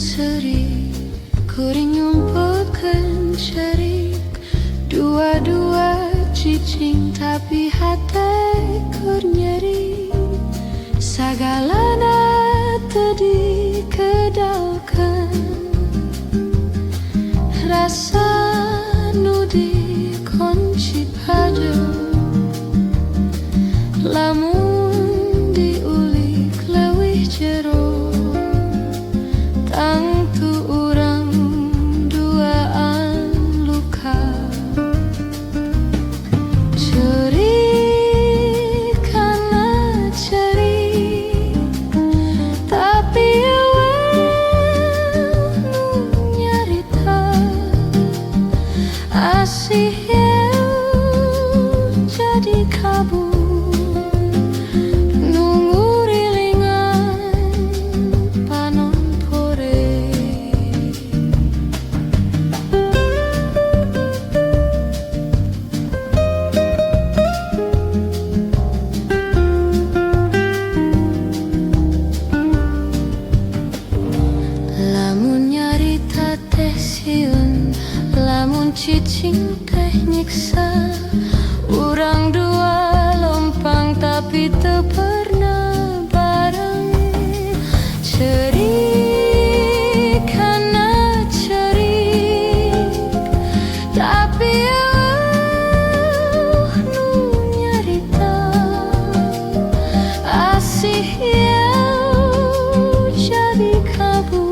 serik, kuring nyumputkeun cerik. Dua-dua cicing tapi hate kur nyeri. Sagalana teu dikedalkeun, rasa nu dikunci padu. Lamun diulik leuwih jero, tangtu urang duaan luka. Cerik kana cerik, tapi eueuh nu nyarita. Asih eueuh jadi kabur. Cicing teh nyiksa, urang dua lompang tapi teu pernah bareng. Cerik kana cerik, tapi eueuh nu nyarita. Asih eueuh jadi kabur.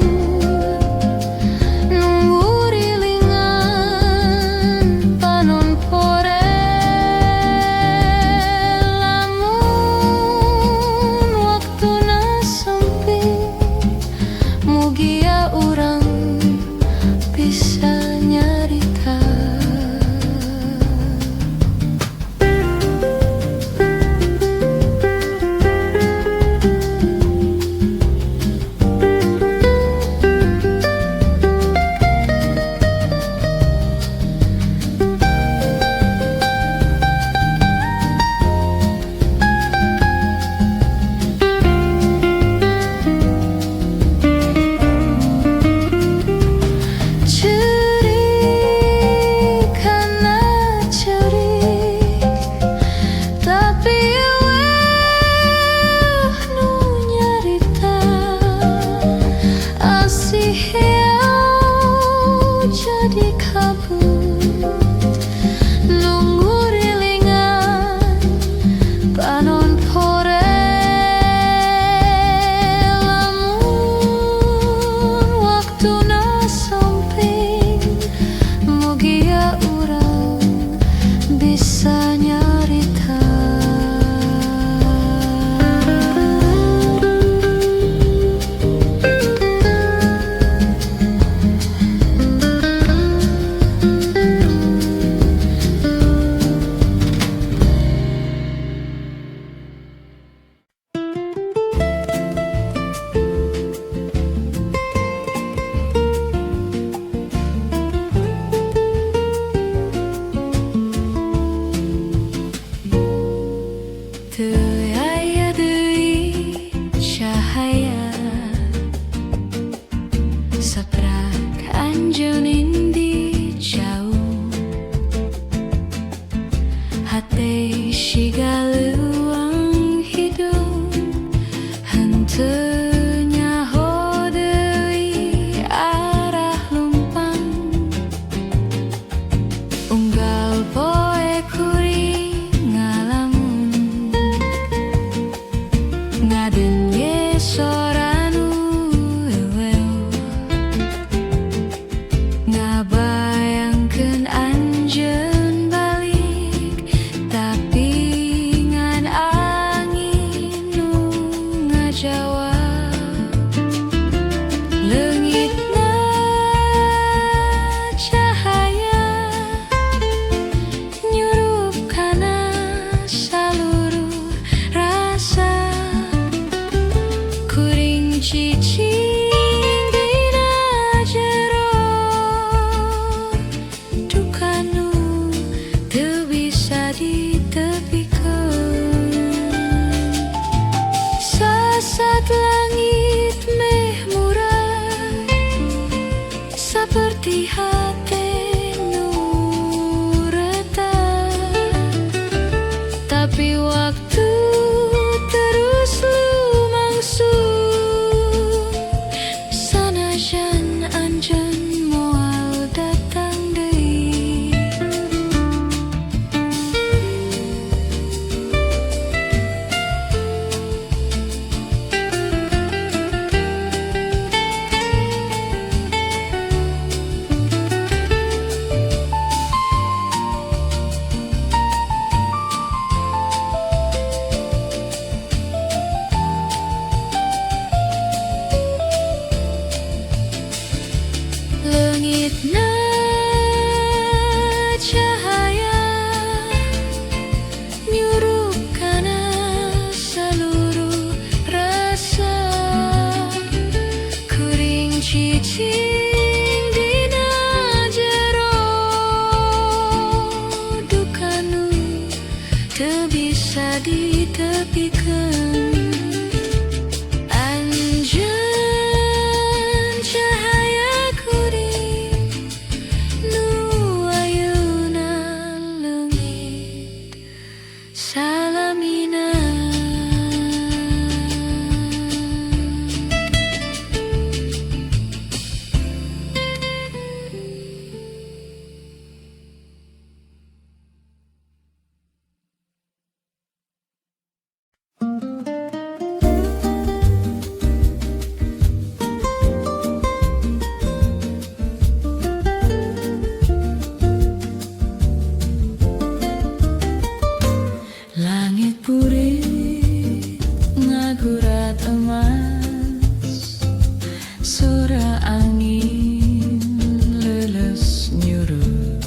Jadi kabut nunggu rilingan panon pore. Lamun waktuna samping, mugia urang bisa nyarita. hati-hati nureta, tapi waktu terus lumangsung, sanajan anjeun moal datang deui. Leungitna cahaya nyurup kana seluruh rasa, kuring cicing dina jero duka nu teu bisa ditepikeun. Anjeun cahaya kuring nu ayeuna leungit salamina. Langit puri ngagurat emas, suara angin leles nyuruh,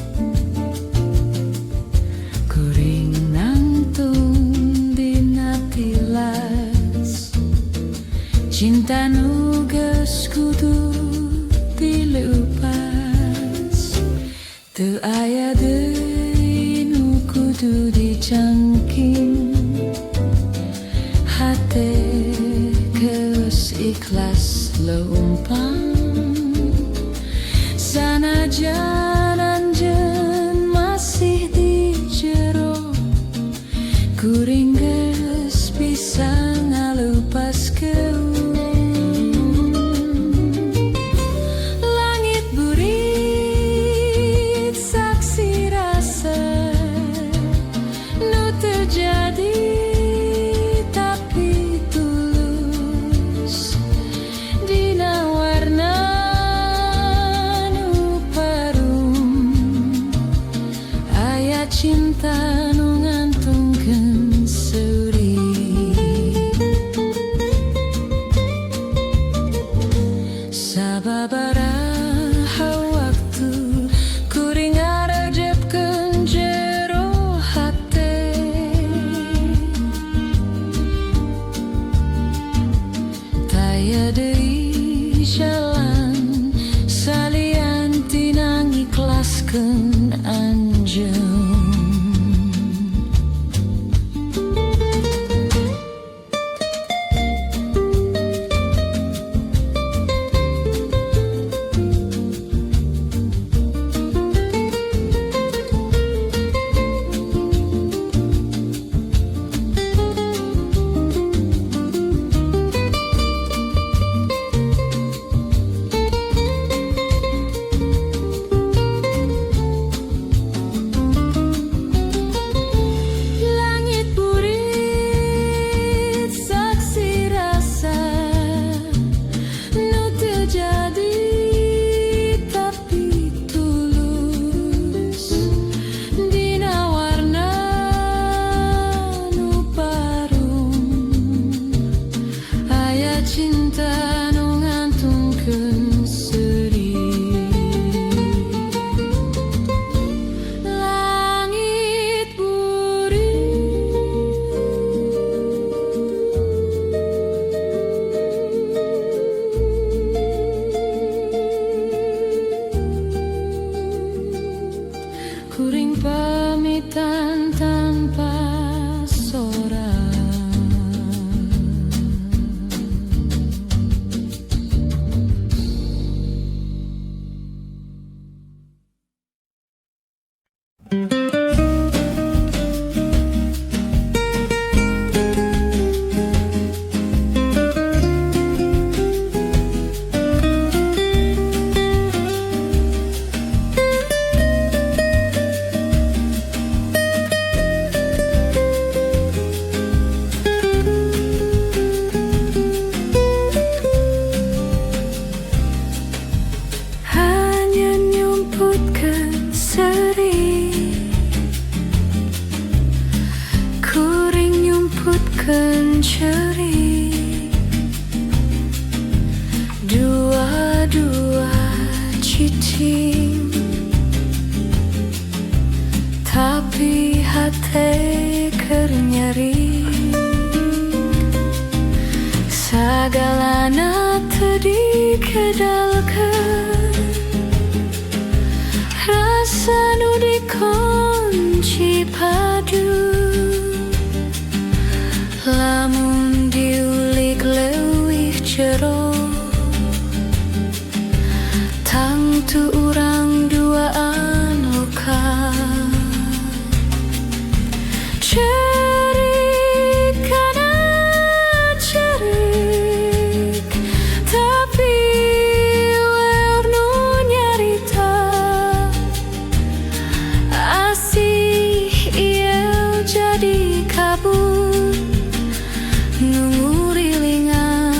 kuring nangtung dina tilas, cinta nu geus kudu dilupas, teu aya deui nu kudu dicangking, hate geus ikhlas leumpang, sanajan anjeun masih di jero, kuring geus bisa ngalupaskeun. Langit burit saksi rasa nu terjadi tapi tulus, dina warna nu parum, aya cinta nu ngantungkeun seuri. Sababaraha waktu kuring ngarejepkeun jero hate, taya deui jalan salian tina ngikhlaskeun anjeun. kenceri dua-dua cincin, tapi hati kernyeri sagalana tadi kedalkan rasa nu dikunci padu lamun diulik leuwih jero tangtu urang duaan luka cerik kana cerik tapi wer nu nyarita asih ieu jadi kabut nungurilingan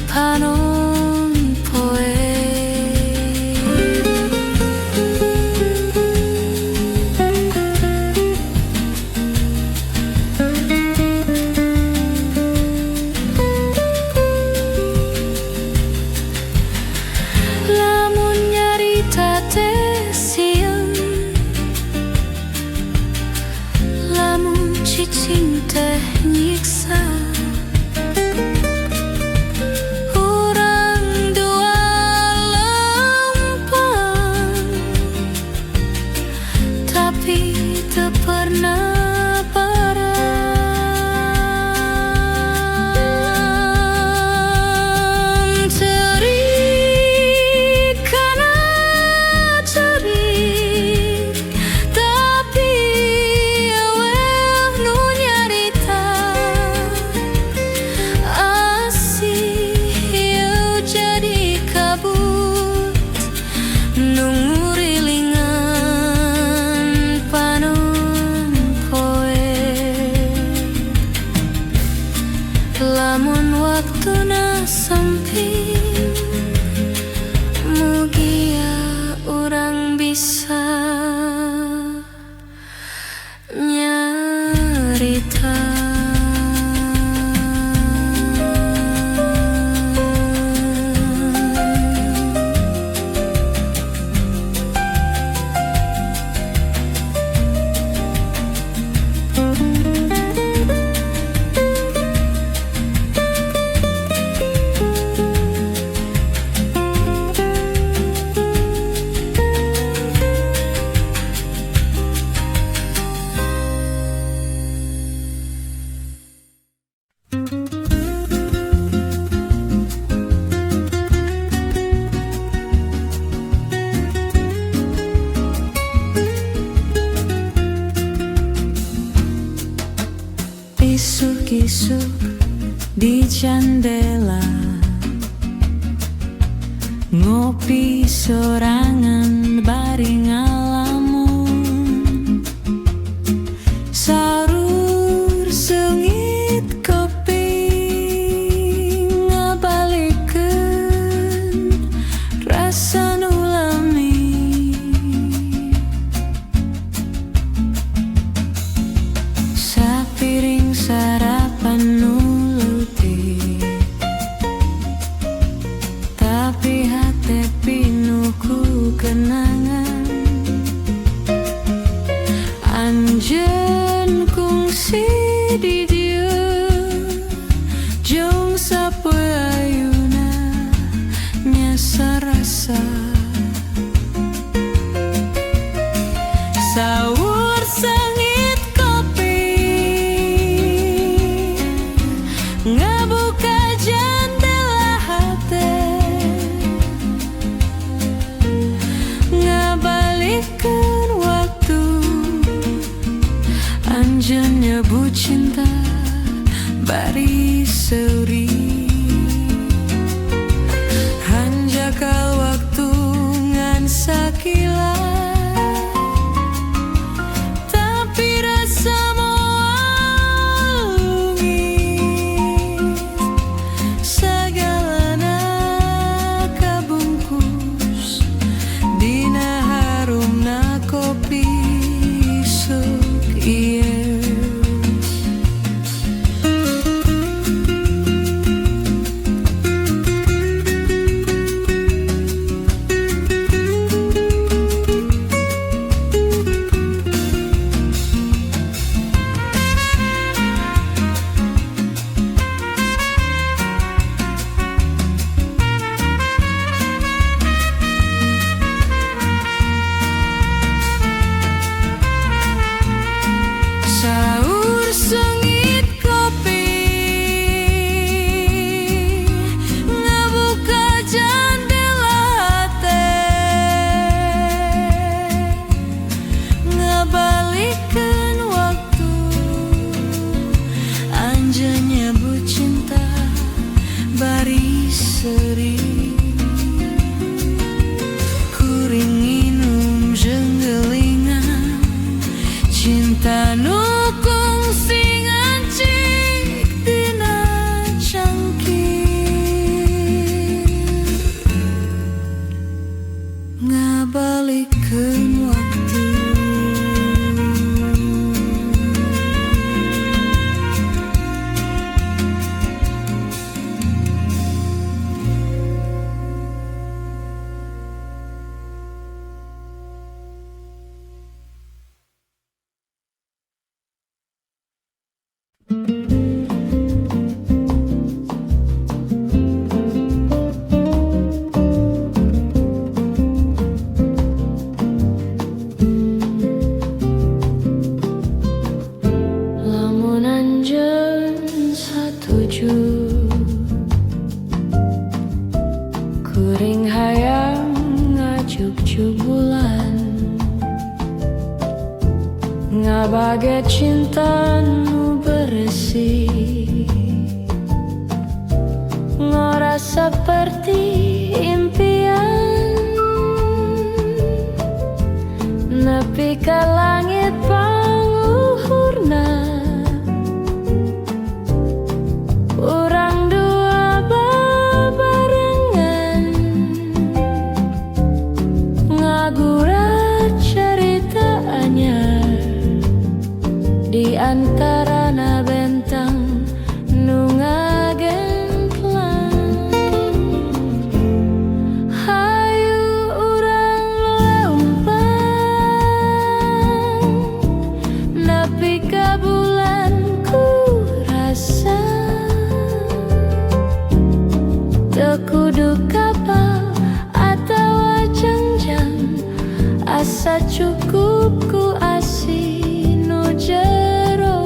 panon poe. Lamun nyarita teh sieun, lamun cicing teh nyiksa urang dua lempeng, tapi teu pernah bareng. Cerik kana cerik tapi eweh nu nyarita asih ieu jadi kabut nungurilingan panon poe. Lamun waktuna sempit mugia urang bisa nyarita. Isuk-isuk di jendela ngopi sorangan bari ngalamun sarur sengit kopi ngabalikeun rasa nu lami sapiring sarapan nu leutik tapi hate pinuku kenangan anjeun kungsi di dieu jeung sapoe ayeuna nyasa rasa saur sengit kopi ngabuka jendela hate ngabalikeun waktu anjeun nyebut cinta bari seuri hanjakal waktu ngan sakilat tapi rasa moal lungit sagalana kabungkus dina harumna kopi sok ieu ngabalikeun waktu. Lamun anjeun satuju kuring hayang ngajug-jug bulan, ngabage cinta nu bersih, ngora seperti impian, nepi ka langit panguhurna. Urang dua babarengan ngagurat cerita anyar di antarana bentang nu ngagemplang. Hayu urang leumpang nepi ka bulan ku rasa, teu kudu kapal atawa jangjang, asa cukup ku asih nu jero.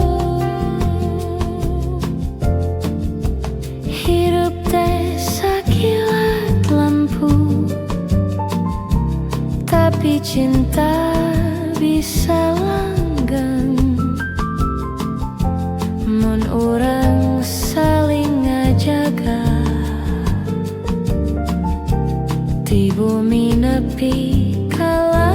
Hirup teh sakilat lampu, tapi cinta bisa langgeng mun urang saling ngajaga di bumi nepi ka langit.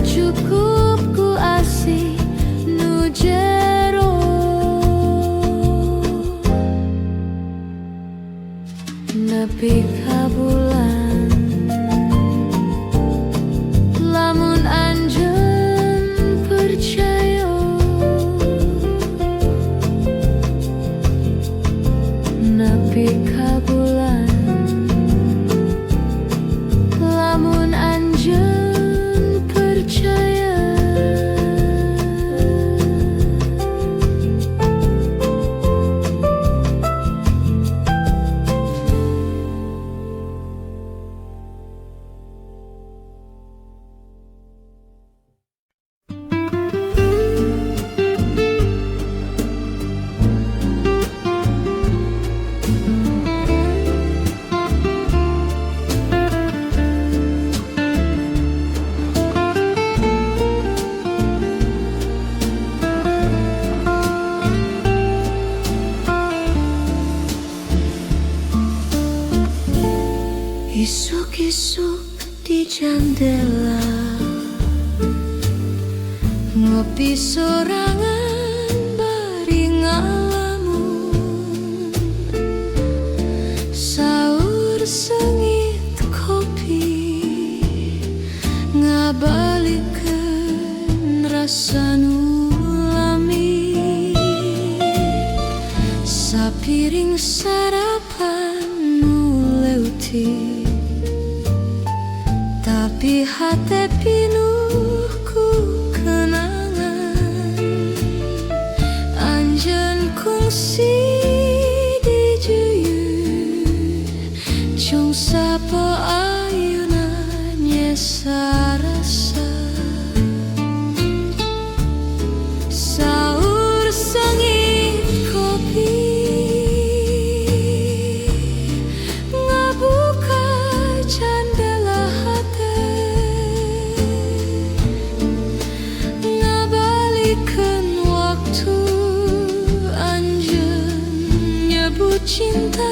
Cukup ku asih nu jero. Nepi ka bulan lamun anjeun percaya, nepi ka bulan lamun anjeun percaya. Isuk-isuk di jendela, ngopi sorangan bari ngalamun, saur sengit kopi ngabalikeun rasa nu lami, sapiring sarapan nu leutik. Tapi hati pinuh ku kenangan, anjeun kungsi di juyut Cung sapa ayunan nyesarasa saur sengit kopi ngabuka jendela hati ngabalikeun waktu anjeun nyebut cinta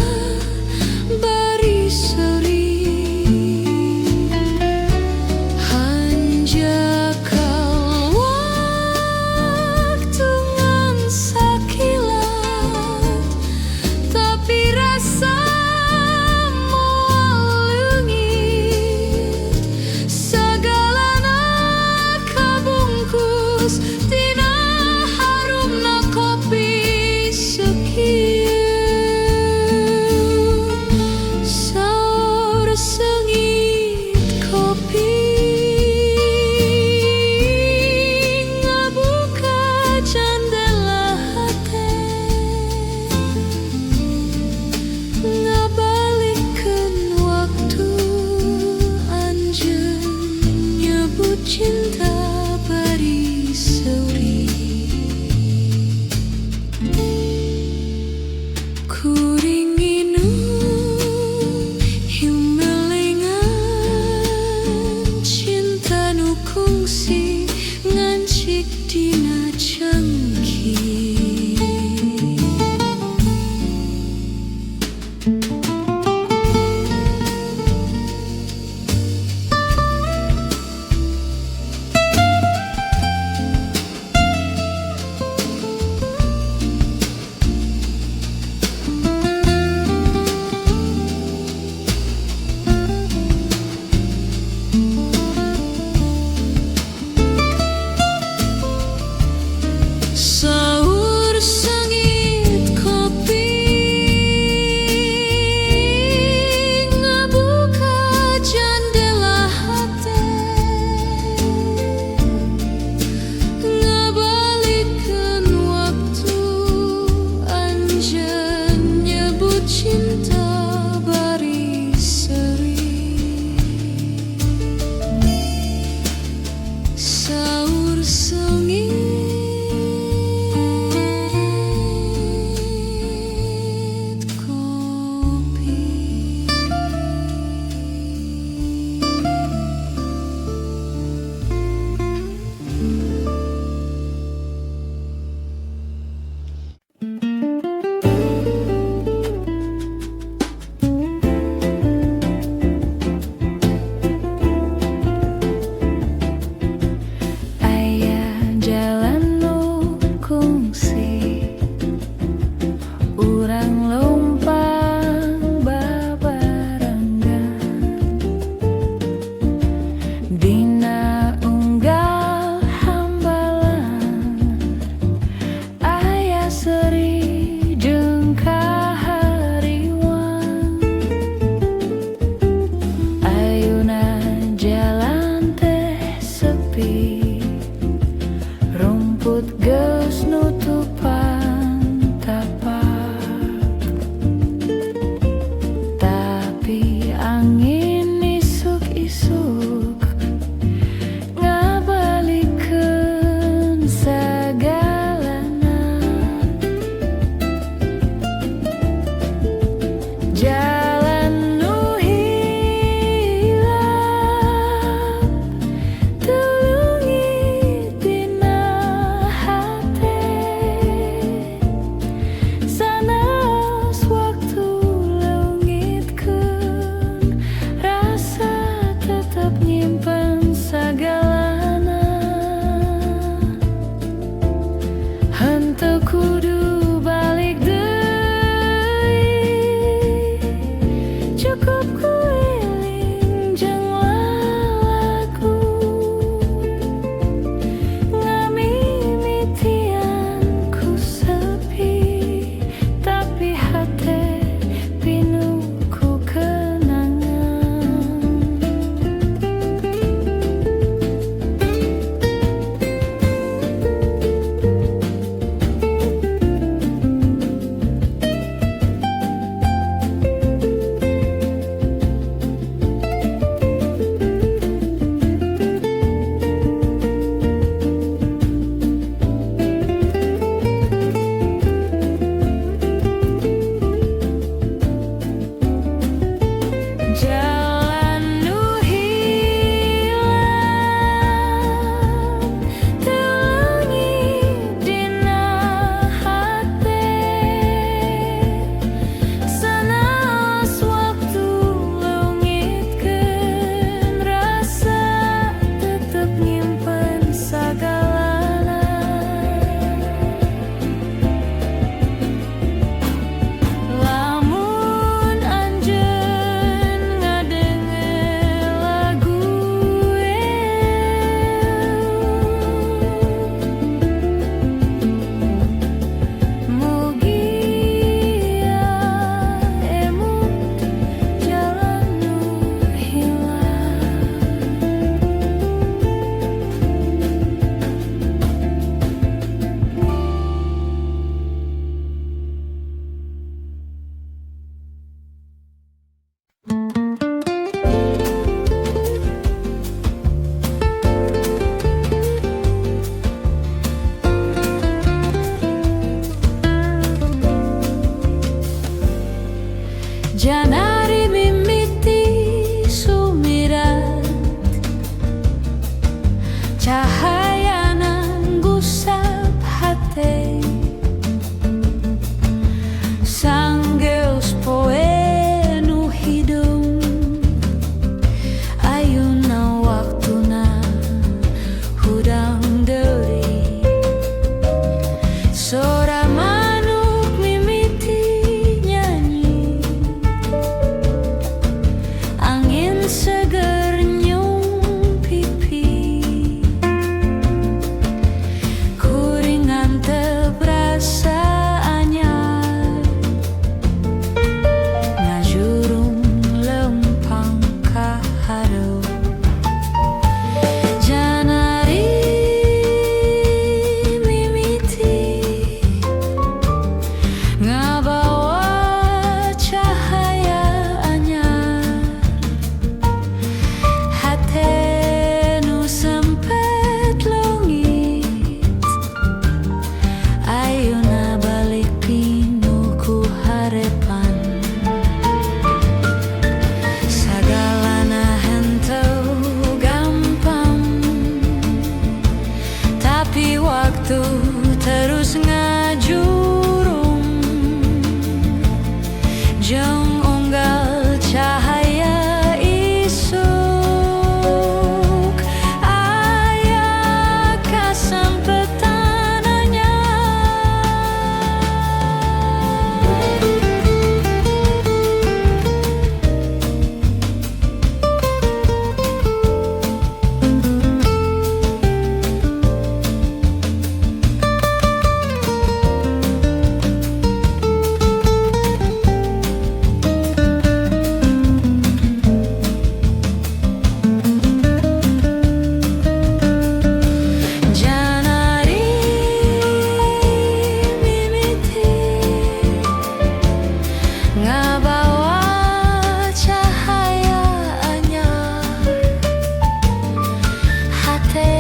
bari seuri. Jalan nu hilang telangit dina hate, sanaos waktu leungitkeun rasa tetep nyimpen sagalana. Lamun anjeun ngadengeun lagu mugia emut jalan nu hilang. Janari mimiti sumirat cahayana gusap hate, sanggeus poe nu hidung ayeuna waktuna hudang deui. Sora manuk mimiti nyanyi, angin seger nyung pipi, kuringan teu berasa anyar, ngajurung lempang ka hareup. Janari mimiti ngabawa cahaya anyar, hate nu sempet leungit ayeuna balik pinuh ku harepan. Sagalana henteu gampang, tapi waktu terus ngajurung jeung unggal cahaya isuk aya kasempetan anyar. Janari mimiti ngabawa cahaya anyar, hate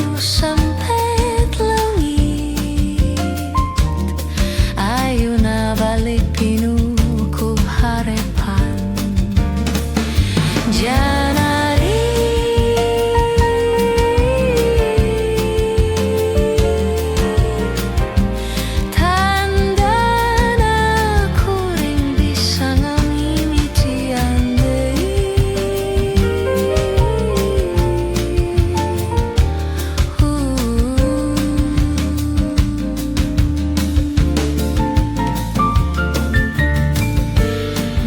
nu sempet leungit ayeuna balik pinuh ku harepan. Janari tandana kuring bisa ngamimitian deui.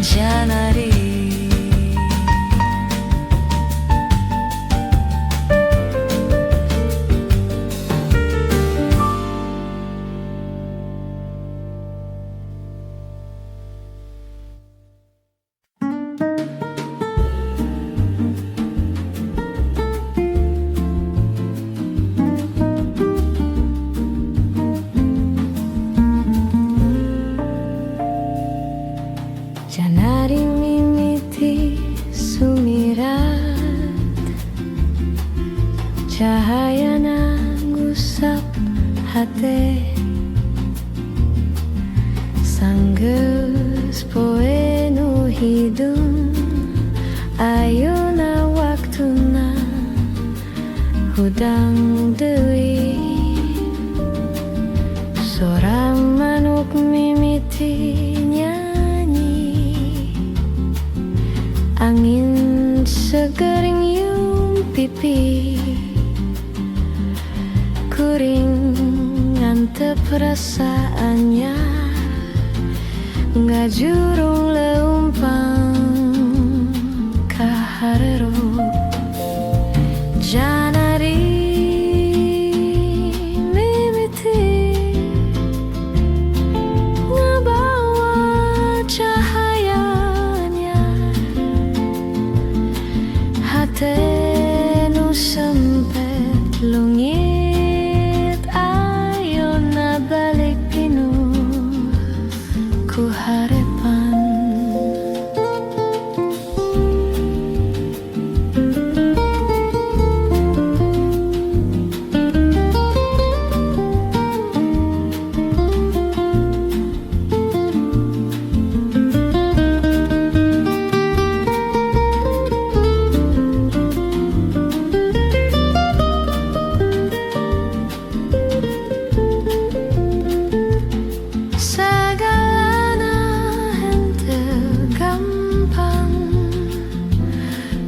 Janari Janari mimiti sumirat cahayana gusap hate, sanggeus poe nu hidung ayeuna waktuna hudang deui sorang manuk mimiti nyanyi angin seger nyium pipi kuring ngantep perasaannya ngajurung leumpang kaharero janari mimiti ngabawa cahayanya hate nu sempet lungit ayeuna balik pinuh ku harepan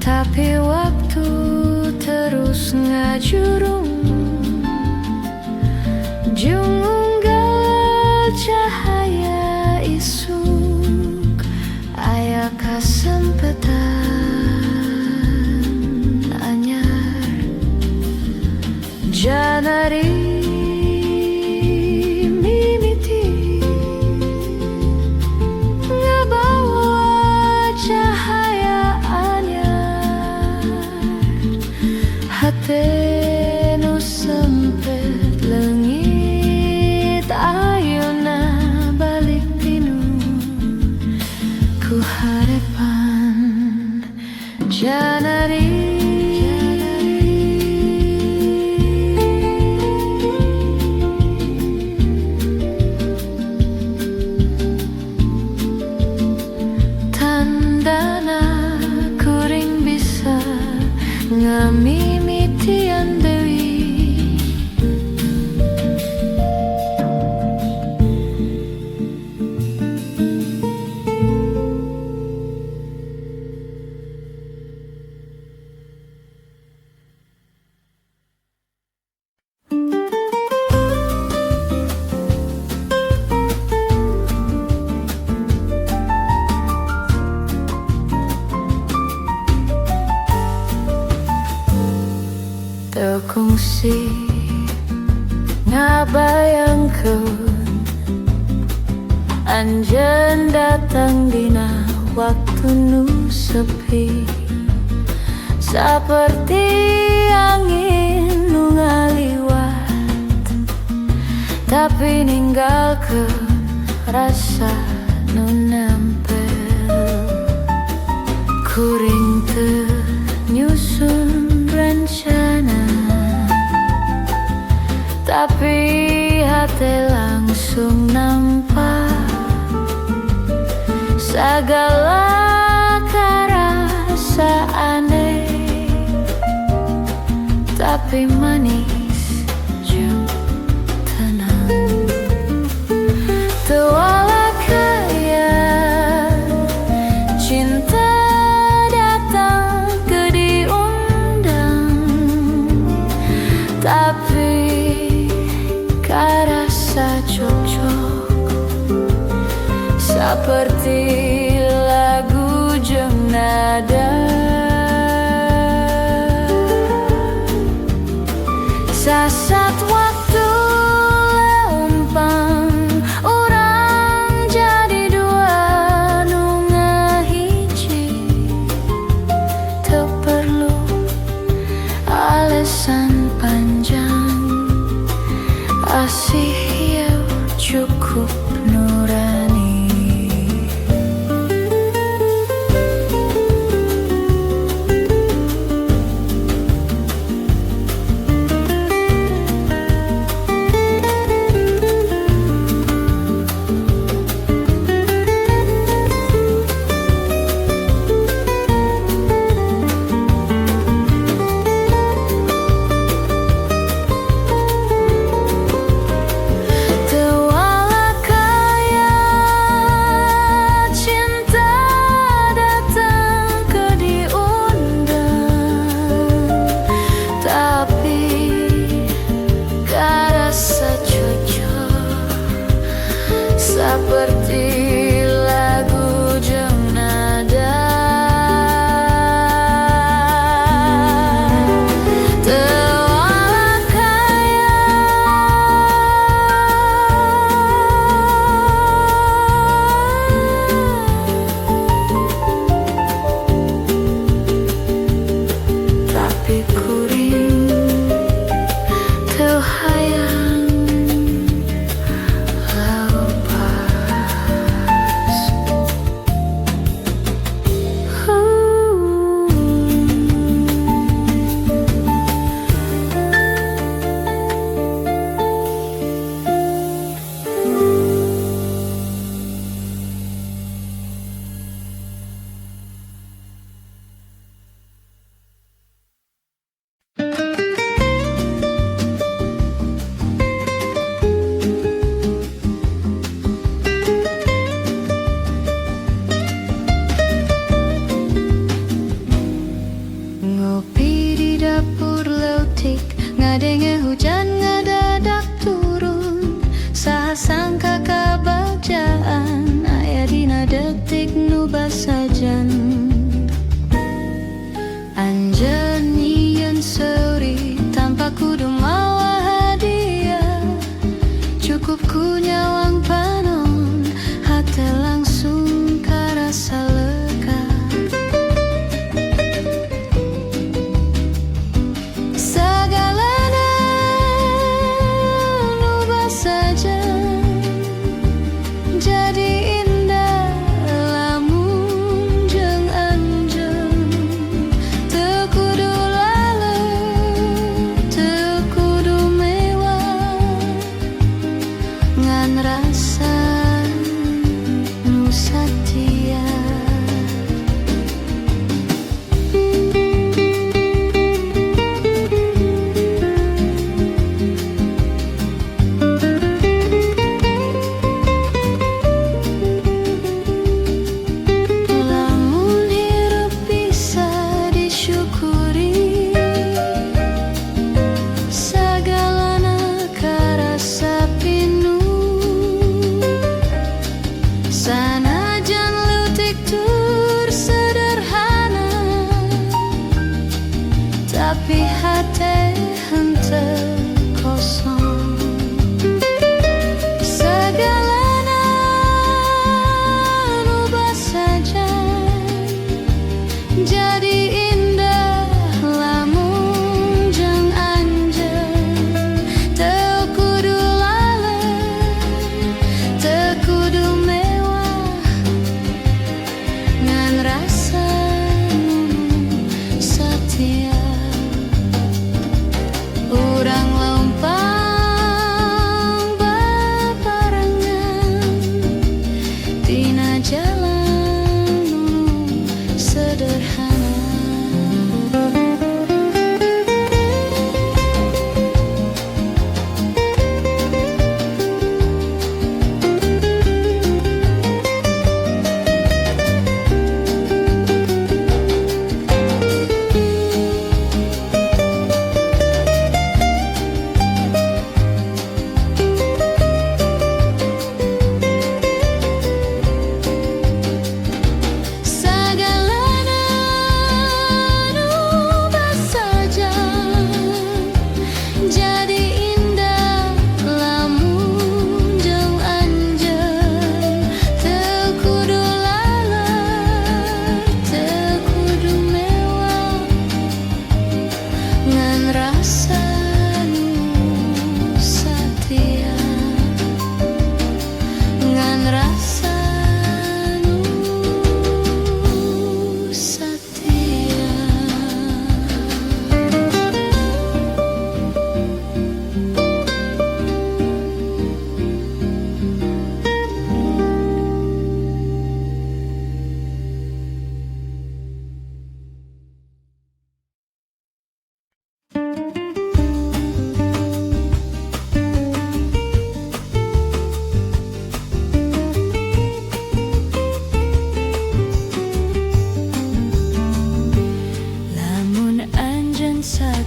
tapi waktu terus ngajurung junggal cahaya isuk aya kasempetan anyar janari mimiti ngabawa cahaya hate nu sempet leungit ayeuna balik pinuh ku harepan janari tandana kuring bisa ngamimitian deui tekungsi ngabayangkeun anjeun datang dina waktu nu sepi saperti angin nu ngaliwat tapi ninggalkeun rasa nu nempel kuring teu nyusun rencana tapi hati langsung nampak segala karasa aneh tapi manis jeung tenang tuala kaya cinta datang ke diundang tapi karasa cocok seperti lagu jeung nada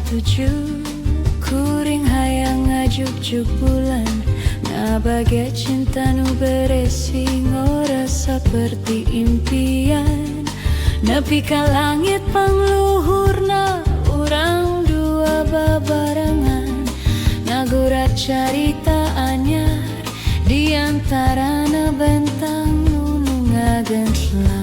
setuju kuring hayang ngajuk-juk bulan. Nah bagai cinta nu beresi ngora seperti impian. Nepi ka langit pangluhurna urang dua babarengan. Ngagurat carita anyar di antarana bentang nu ngagentlang.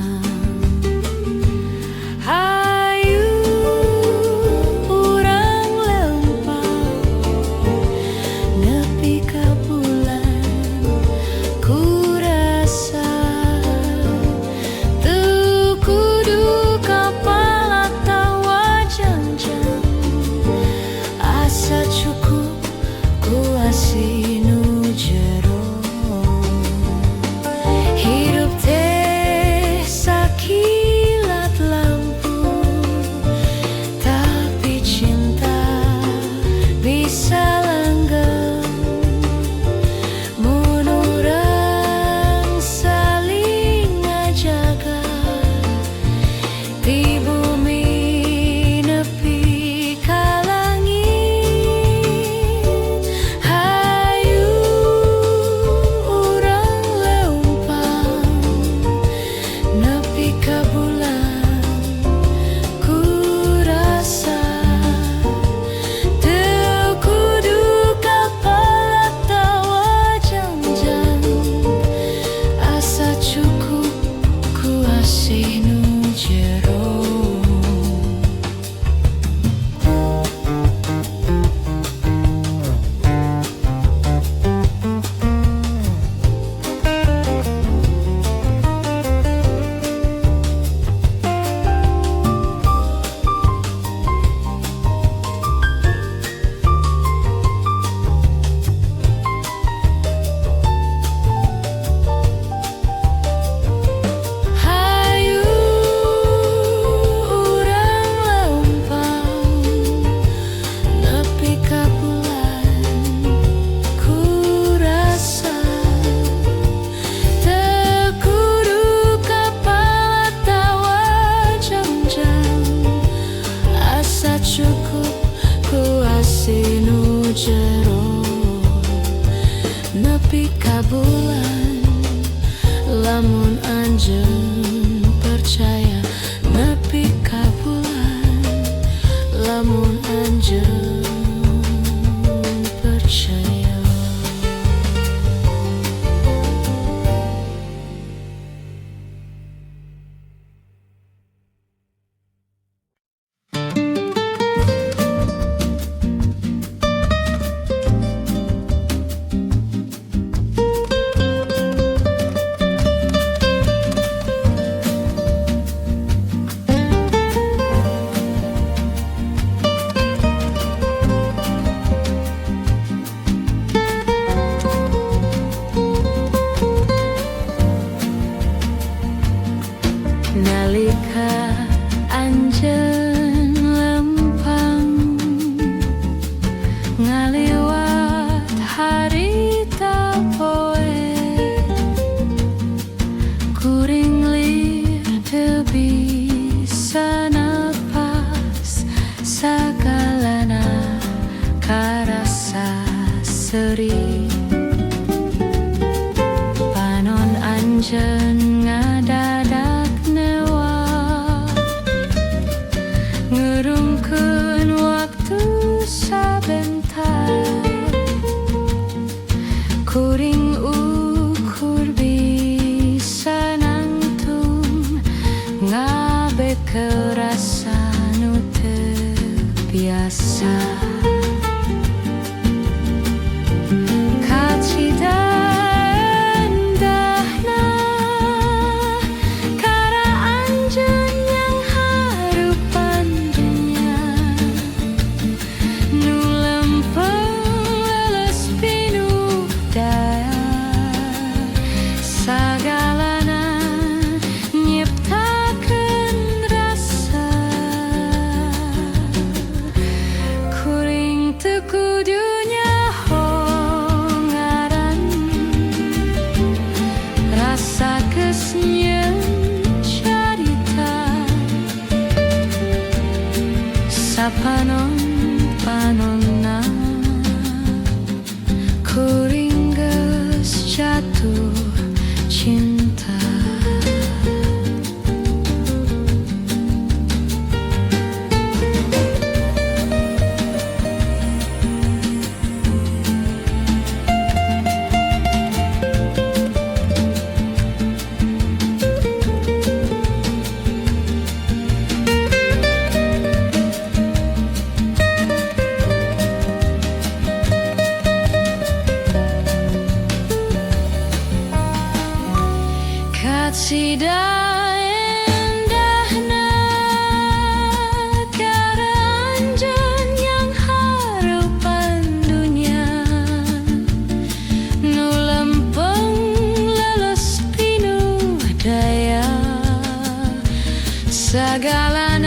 Nepi ka bulan lamun anjeun percaya. Nepi ka bulan lamun anjeun percaya. Nalika anjeun lempang ngaliwat harita poe, kuring lir teu bisa napas sagalana karasa seuri. Panon anjeun ngadadak ngerungkeun waktu sabentar, kuring ukur bisa nangtung ngabekel rasa nu teu biasa. Panon Segala